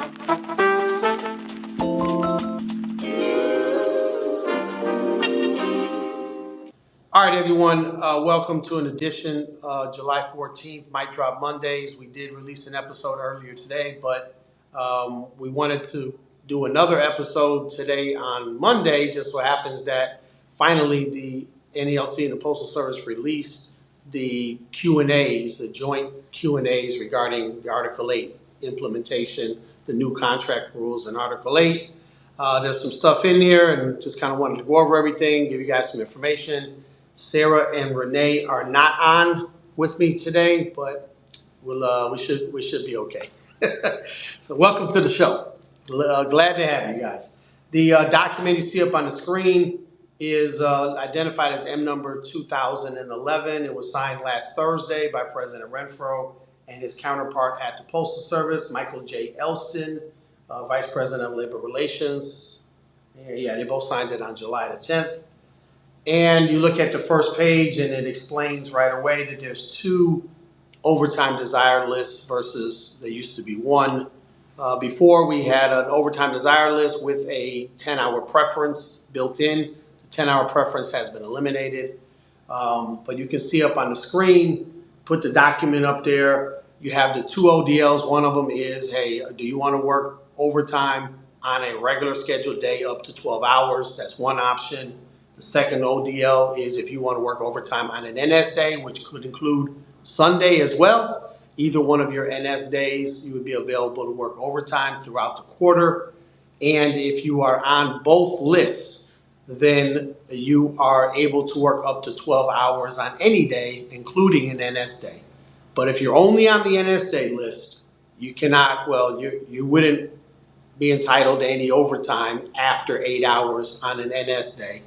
All right, everyone, welcome to an edition July 14th, Mic Drop Mondays. We did release an episode earlier today, but we wanted to do another episode today on Monday. Just so happens that finally the NALC and the Postal Service released the Q&As, the joint Q&As regarding the Article 8 implementation, the new contract rules in Article 8. There's some stuff in there and just kind of wanted to go over everything, give you guys some information. Sarah and Renee are not on with me today, but we should be okay. So welcome to the show. Glad to have you guys. The document you see up on the screen is identified as M number 2011. It was signed last Thursday by President Renfro and his counterpart at the Postal Service, Michael J. Elston, Vice President of Labor Relations. Yeah, they both signed it on July the 10th. And you look at the first page and it explains right away that there's two overtime desired lists versus there used to be one. Before we had an overtime desired list with a 10-hour preference built in. The 10-hour preference has been eliminated. But you can see up on the screen, put the document up there. You have the two ODLs. One of them is, hey, do you want to work overtime on a regular scheduled day up to 12 hours? That's one option. The second ODL is if you want to work overtime on an NS day, which could include Sunday as well. Either one of your NS days, you would be available to work overtime throughout the quarter. And if you are on both lists, then you are able to work up to 12 hours on any day, including an NS day. But if you're only on the NS day list, you cannot, you wouldn't be entitled to any overtime after 8 hours on an NS day.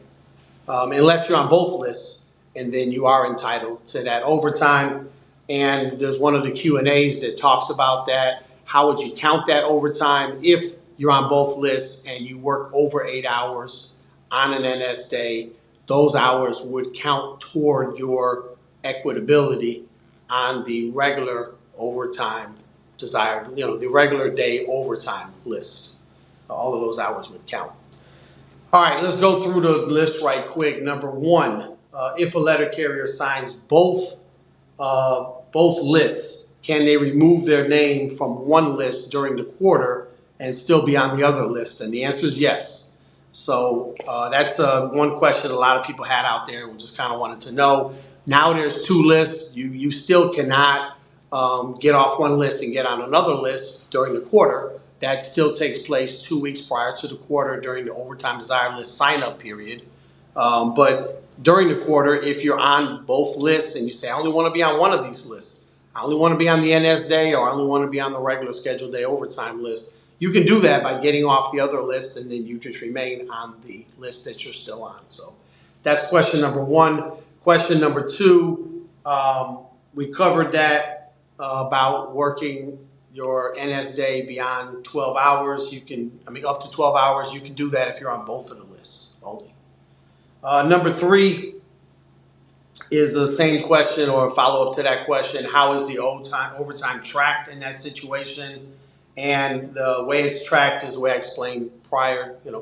Unless you're on both lists, and then you are entitled to that overtime. And there's one of the Q&As that talks about that. How would you count that overtime if you're on both lists and you work over 8 hours on an NS day? Those hours would count toward your equitability on the regular overtime desired, the regular day overtime list. All of those hours would count. All right, let's go through the list right quick. Number one, if a letter carrier signs both lists, can they remove their name from one list during the quarter and still be on the other list? And the answer is yes. So that's one question a lot of people had out there. We just kind of wanted to know. Now there's two lists. You still cannot get off one list and get on another list during the quarter. That still takes place 2 weeks prior to the quarter during the overtime desired list sign-up period. But during the quarter, if you're on both lists and you say, I only want to be on one of these lists, I only want to be on the NS day or I only want to be on the regular scheduled day overtime list, you can do that by getting off the other list and then you just remain on the list that you're still on. So that's question number one. Question number two, we covered that about working your NS day beyond 12 hours. Up to 12 hours, you can do that if you're on both of the lists only. Number three is the same question or a follow-up to that question. How is the overtime tracked in that situation? And the way it's tracked is the way I explained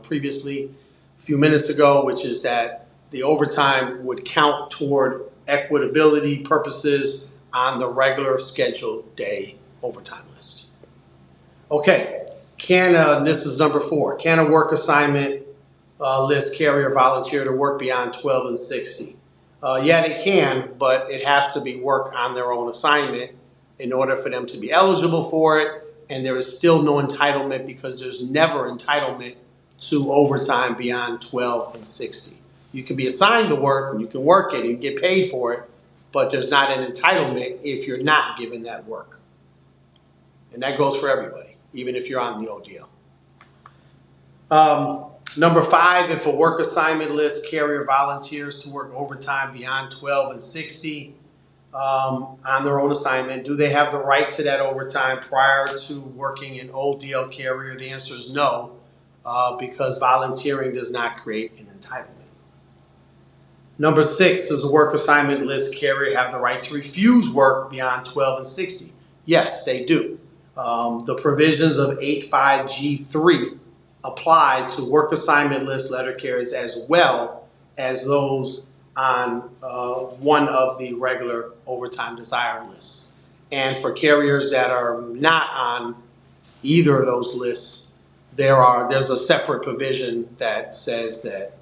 previously a few minutes ago, which is that the overtime would count toward equitability purposes on the regular scheduled day overtime list. Okay, this is number four. Can a work assignment list carrier volunteer to work beyond 12 and 60? Yeah, they can, but it has to be work on their own assignment in order for them to be eligible for it. And there is still no entitlement because there's never entitlement to overtime beyond 12 and 60. You can be assigned the work and you can work it and you get paid for it, but there's not an entitlement if you're not given that work. And that goes for everybody, even if you're on the ODL. Number five, if a work assignment list carrier volunteers to work overtime beyond 12 and 60 on their own assignment, do they have the right to that overtime prior to working an ODL carrier? The answer is no, because volunteering does not create an entitlement. Number six, does a work assignment list carrier have the right to refuse work beyond 12 and 60? Yes, they do. The provisions of 85G3 apply to work assignment list letter carriers as well as those on one of the regular overtime desired lists. And for carriers that are not on either of those lists, there's a separate provision that says that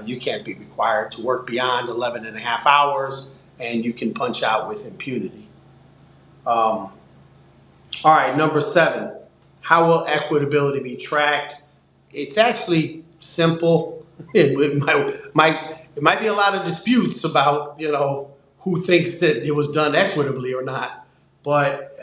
you can't be required to work beyond 11 and a half hours, and you can punch out with impunity. All right, number 7, how will equitability be tracked? It's actually simple. It might be a lot of disputes about, who thinks that it was done equitably or not. But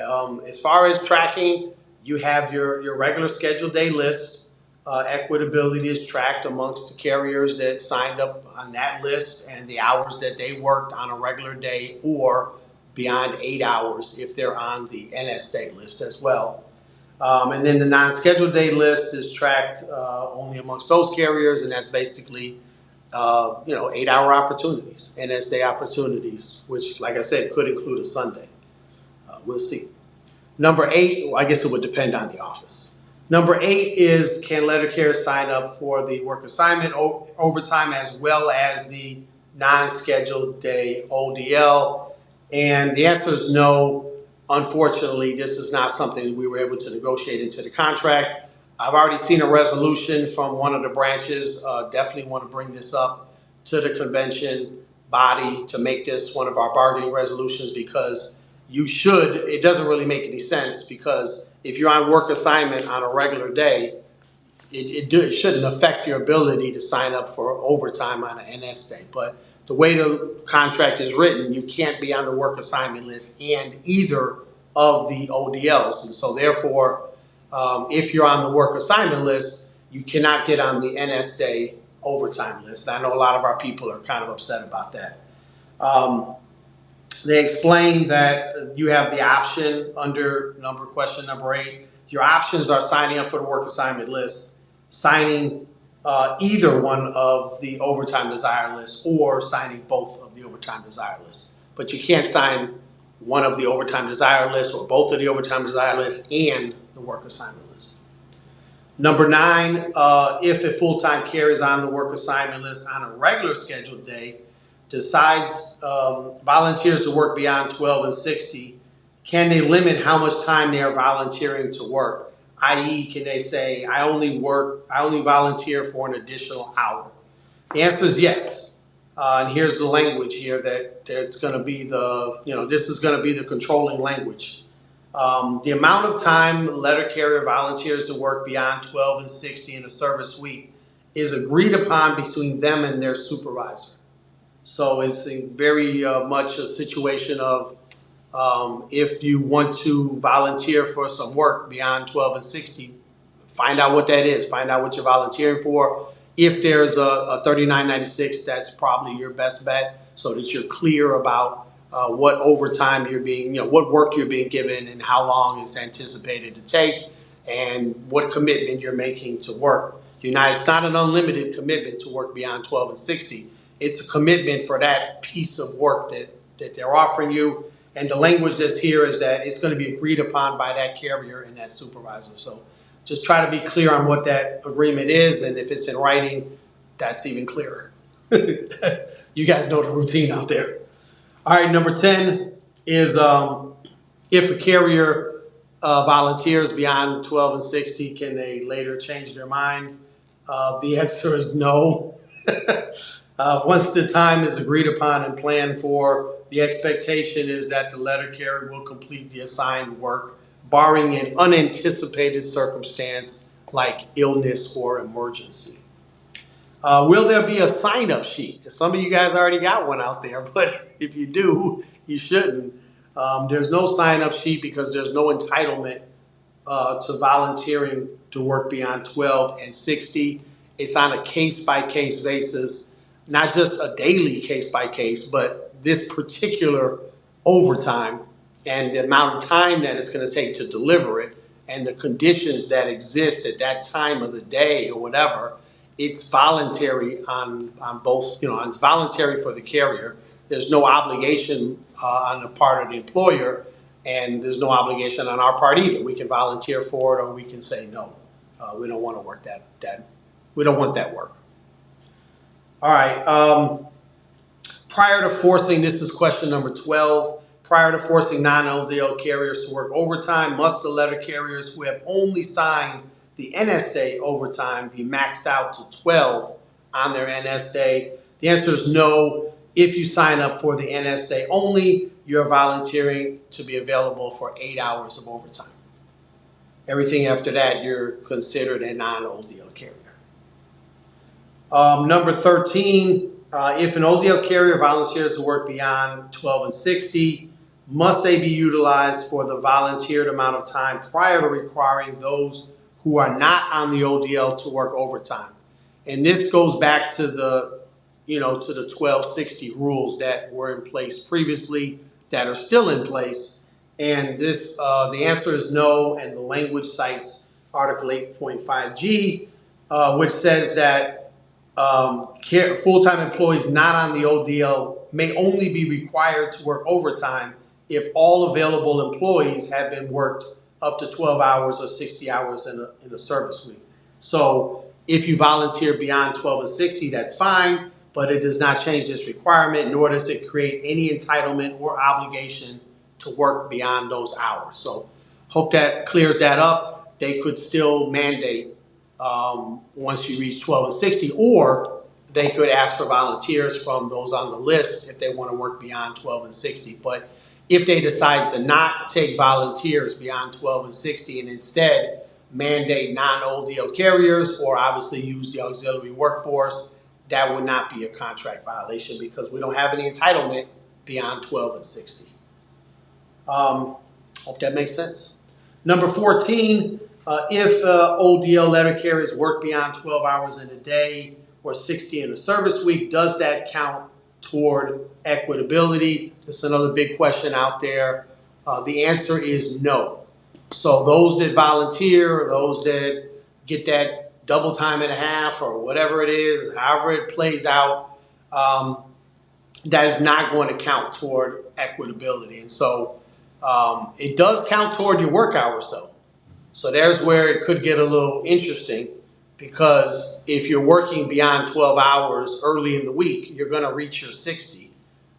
as far as tracking, you have your regular scheduled day list. Equitability is tracked amongst the carriers that signed up on that list and the hours that they worked on a regular day or beyond 8 hours if they're on the NSA list as well. And then the non-scheduled day list is tracked only amongst those carriers, and that's basically 8-hour opportunities, NSA opportunities, which, like I said, could include a Sunday. We'll see. Number 8, well, I guess it would depend on the office. Number 8 is, can letter carriers sign up for the work assignment overtime as well as the non-scheduled day ODL? And the answer is no. Unfortunately, this is not something we were able to negotiate into the contract. I've already seen a resolution from one of the branches. Definitely want to bring this up to the convention body to make this one of our bargaining resolutions, because it doesn't really make any sense, because if you're on work assignment on a regular day, it shouldn't affect your ability to sign up for overtime on an NS day. But the way the contract is written, you can't be on the work assignment list and either of the ODLs. And so therefore, if you're on the work assignment list, you cannot get on the NS day overtime list. I know a lot of our people are kind of upset about that. They explain that you have the option under question number 8. Your options are signing up for the work assignment list, signing either one of the overtime desire lists, or signing both of the overtime desire lists. But you can't sign one of the overtime desire lists or both of the overtime desire lists and the work assignment list. Number 9, if a full-time carrier is on the work assignment list on a regular scheduled day, decides volunteers to work beyond 12 and 60, can they limit how much time they are volunteering to work? I.e., can they say, I only volunteer for an additional hour? The answer is yes. And here's the language here that it's going to be this is going to be the controlling language. The amount of time letter carrier volunteers to work beyond 12 and 60 in a service week is agreed upon between them and their supervisor. So it's very much a situation of if you want to volunteer for some work beyond 12 and 60, find out what that is. Find out what you're volunteering for. If there's a 3996, that's probably your best bet, so that you're clear about what overtime what work you're being given and how long it's anticipated to take and what commitment you're making to work. It's not an unlimited commitment to work beyond 12 and 60. It's a commitment for that piece of work that they're offering you. And the language that's here is that it's going to be agreed upon by that carrier and that supervisor. So just try to be clear on what that agreement is. And if it's in writing, that's even clearer. You guys know the routine out there. All right, number 10 is if a carrier volunteers beyond 12 and 60, can they later change their mind? The answer is no. Once the time is agreed upon and planned for, the expectation is that the letter carrier will complete the assigned work, barring an unanticipated circumstance like illness or emergency. Will there be a sign-up sheet? Some of you guys already got one out there, but if you do, you shouldn't. There's no sign-up sheet because there's no entitlement to volunteering to work beyond 12 and 60. It's on a case-by-case basis, not just a daily case-by-case, but this particular overtime and the amount of time that it's going to take to deliver it and the conditions that exist at that time of the day or whatever. It's voluntary on both, it's voluntary for the carrier. There's no obligation on the part of the employer. And there's no obligation on our part either. We can volunteer for it, or we can say no. We don't want to work that. We don't want that work. All right. Prior to forcing, this is question number 12. Prior to forcing non-LDL carriers to work overtime, must the letter carriers who have only signed the NSA overtime be maxed out to 12 on their NSA? The answer is no. If you sign up for the NSA only, you're volunteering to be available for 8 hours of overtime. Everything after that, you're considered a non-LDL carrier. Number 13, if an ODL carrier volunteers to work beyond 12 and 60, must they be utilized for the volunteered amount of time prior to requiring those who are not on the ODL to work overtime? And this goes back to the, to the 1260 rules that were in place previously, that are still in place. And this, the answer is no, and the language cites Article 8.5G, which says that full-time employees not on the ODL may only be required to work overtime if all available employees have been worked up to 12 hours or 60 hours in a service week. So if you volunteer beyond 12 and 60, that's fine, but it does not change this requirement, nor does it create any entitlement or obligation to work beyond those hours. So hope that clears that up. They could still mandate once you reach 12 and 60, or they could ask for volunteers from those on the list if they want to work beyond 12 and 60. But if they decide to not take volunteers beyond 12 and 60 and instead mandate non-ODL carriers, or obviously use the auxiliary workforce, that would not be a contract violation because we don't have any entitlement beyond 12 and 60. Hope that makes sense. Number 14, if ODL letter carriers work beyond 12 hours in a day or 60 in a service week, does that count toward equitability? This is another big question out there. The answer is no. So those that volunteer, those that get that double time and a half or whatever it is, however it plays out, that is not going to count toward equitability. And so it does count toward your work hours though. So there's where it could get a little interesting, because if you're working beyond 12 hours early in the week, you're going to reach your 60.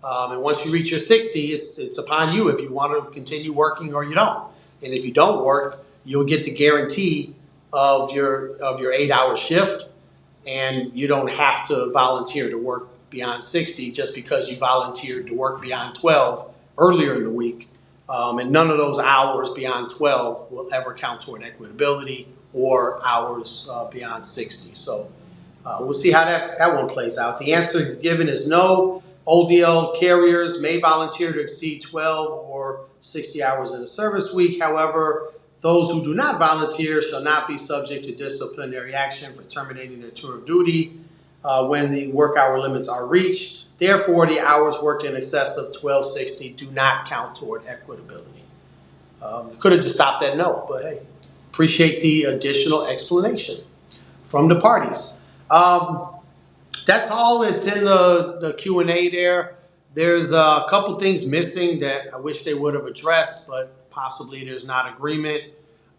And once you reach your 60, it's upon you if you want to continue working or you don't. And if you don't work, you'll get the guarantee of your 8-hour shift, and you don't have to volunteer to work beyond 60 just because you volunteered to work beyond 12 earlier in the week. And none of those hours beyond 12 will ever count toward equitability or hours beyond 60. So we'll see how that one plays out. The answer given is no. ODL carriers may volunteer to exceed 12 or 60 hours in a service week. However, those who do not volunteer shall not be subject to disciplinary action for terminating their tour of duty when the work hour limits are reached. Therefore, the hours worked in excess of 1260 do not count toward equitability. Could have just stopped at no, but hey, appreciate the additional explanation from the parties. That's all that's in the Q&A there. There's a couple things missing that I wish they would have addressed, but possibly there's not agreement.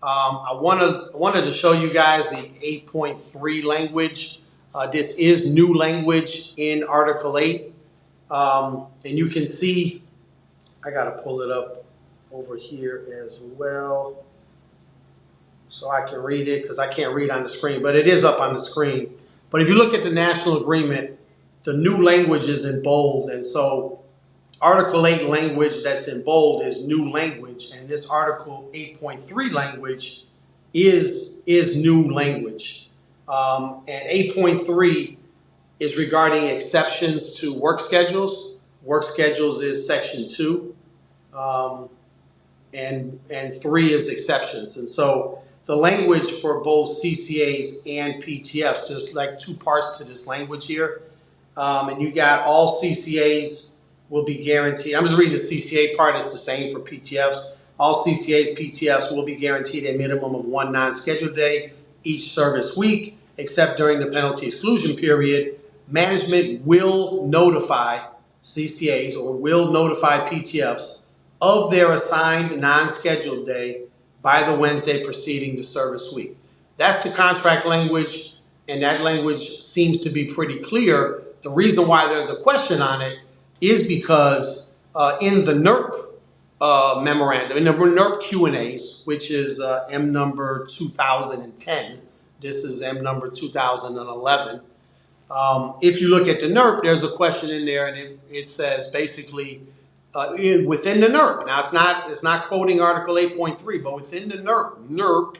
I wanted to show you guys the 8.3 language. This is new language in Article 8. And you can see, I got to pull it up over here as well so I can read it, because I can't read on the screen, but it is up on the screen. But if you look at the national agreement, the new language is in bold. And so Article 8 language that's in bold is new language. And this Article 8.3 language is new language. And 8.3 is regarding exceptions to work schedules. Work schedules is section 2. And 3 is exceptions. And so the language for both CCAs and PTFs, there's like 2 parts to this language here. And you got all CCAs will be guaranteed. I'm just reading the CCA part. It's the same for PTFs. All CCAs, PTFs will be guaranteed a minimum of 1 non-scheduled day each service week, except during the penalty exclusion period. Management will notify CCAs or will notify PTFs of their assigned non-scheduled day by the Wednesday preceding the service week. That's the contract language, and that language seems to be pretty clear. The reason why there's a question on it is because in the NERP memorandum, in the NERP Q&As, which is M number 2010, this is M number 2011. If you look at the NERP, there's a question in there, and it says basically within the NERP. Now it's not quoting Article 8.3, but within the NERP,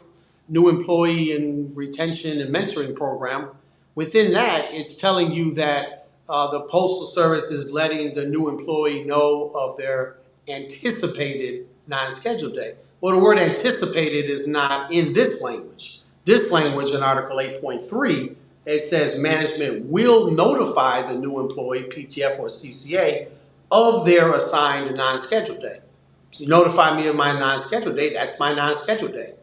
New Employee and Retention and Mentoring Program. Within that, it's telling you that the Postal Service is letting the new employee know of their anticipated non-scheduled day. Well, the word anticipated is not in this language. This language in Article 8.3, it says management will notify the new employee, PTF or CCA, of their assigned non-scheduled day. You notify me of my non-scheduled day, that's my non-scheduled day.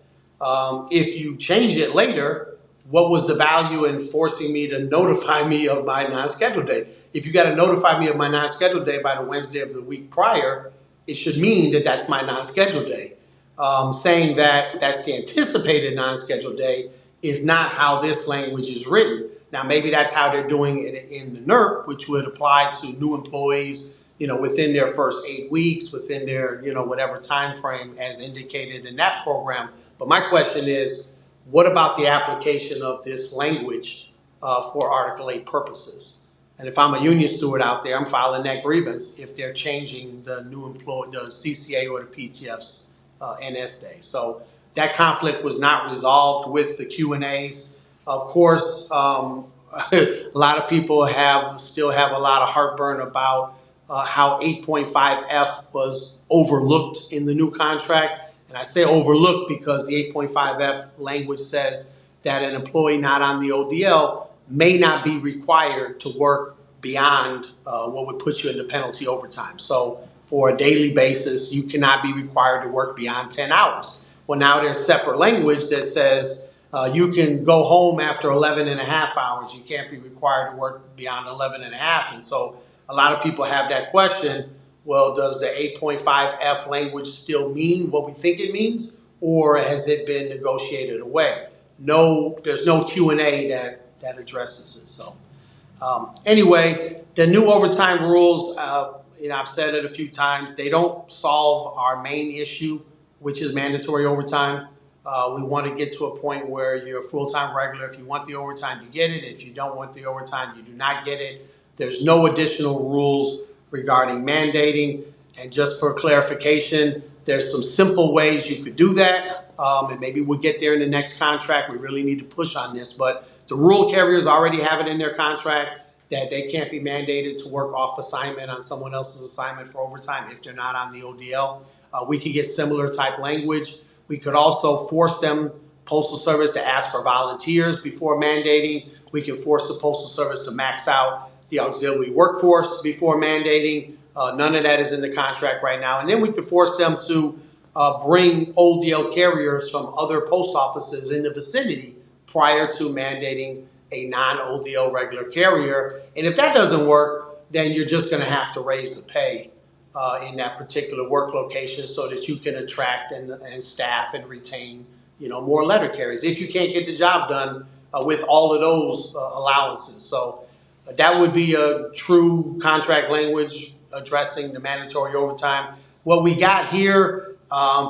If you change it later, what was the value in forcing me to notify me of my non-scheduled day? If you got to notify me of my non-scheduled day by the Wednesday of the week prior, it should mean that that's my non-scheduled day. Saying that that's the anticipated non-scheduled day is not how this language is written. Now, maybe that's how they're doing it in the NERP, which would apply to new employees, within their first 8 weeks, within their, whatever time frame as indicated in that program. But my question is, what about the application of this language for Article 8 purposes? And if I'm a union steward out there, I'm filing that grievance if they're changing the new employee, the CCA or the PTF's NS day. So that conflict was not resolved with the Q&As. Of course, a lot of people still have a lot of heartburn about how 8.5F was overlooked in the new contract. And I say overlooked because the 8.5F language says that an employee not on the ODL may not be required to work beyond what would put you into penalty overtime. So for a daily basis, you cannot be required to work beyond 10 hours. Well, now there's separate language that says you can go home after 11 and a half hours. You can't be required to work beyond 11 and a half. And so a lot of people have that question, well, does the 8.5F language still mean what we think it means, or has it been negotiated away? No, there's no Q&A that addresses it. So anyway, the new overtime rules, I've said it a few times, they don't solve our main issue, which is mandatory overtime. We want to get to a point where you're a full-time regular. If you want the overtime, you get it. If you don't want the overtime, you do not get it. There's no additional rules regarding mandating. And just for clarification, there's some simple ways you could do that. And maybe we'll get there in the next contract. We really need to push on this. But the rural carriers already have it in their contract that they can't be mandated to work off assignment on someone else's assignment for overtime if they're not on the ODL. We could get similar type language. We could also force them, Postal Service, to ask for volunteers before mandating. We can force the Postal Service to max out the auxiliary workforce before mandating. None of that is in the contract right now. And then we could force them to bring ODL carriers from other post offices in the vicinity prior to mandating a non-ODL regular carrier. And if that doesn't work, then you're just going to have to raise the pay in that particular work location so that you can attract and staff and retain, more letter carriers if you can't get the job done with all of those allowances. So that would be a true contract language addressing the mandatory overtime. What we got here,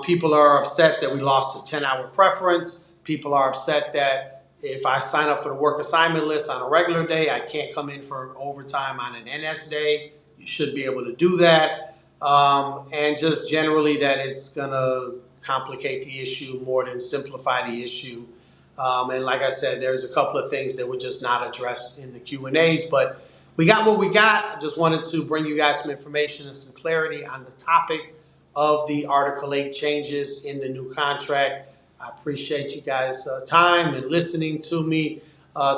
people are upset that we lost the 10-hour preference. People are upset that if I sign up for the work assignment list on a regular day, I can't come in for overtime on an NS day. You should be able to do that. And just generally that it's going to complicate the issue more than simplify the issue. And like I said, there's a couple of things that were just not addressed in the Q&As, but we got what we got. I just wanted to bring you guys some information and some clarity on the topic of the Article 8 changes in the new contract. I appreciate you guys' time and listening to me.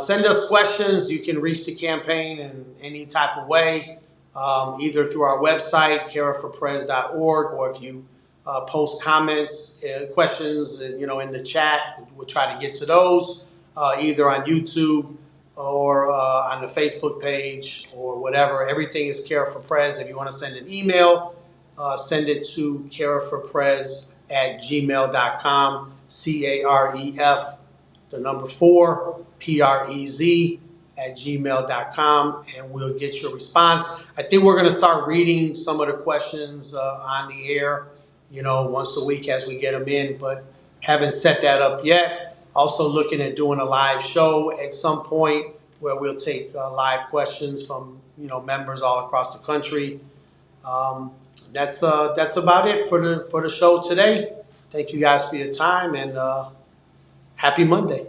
Send us questions. You can reach the campaign in any type of way, either through our website, careforprez.org, or if you post comments, questions, in the chat, we'll try to get to those, either on YouTube or on the Facebook page or whatever. Everything is Care for Prez. If you want to send an email, send it to careforprez@gmail.com, CAREF, the number 4, PREZ@gmail.com, and we'll get your response. I think we're going to start reading some of the questions on the air, once a week as we get them in, but haven't set that up yet. Also looking at doing a live show at some point where we'll take live questions from, members all across the country. That's about it for the show today. Thank you guys for your time, and happy Monday.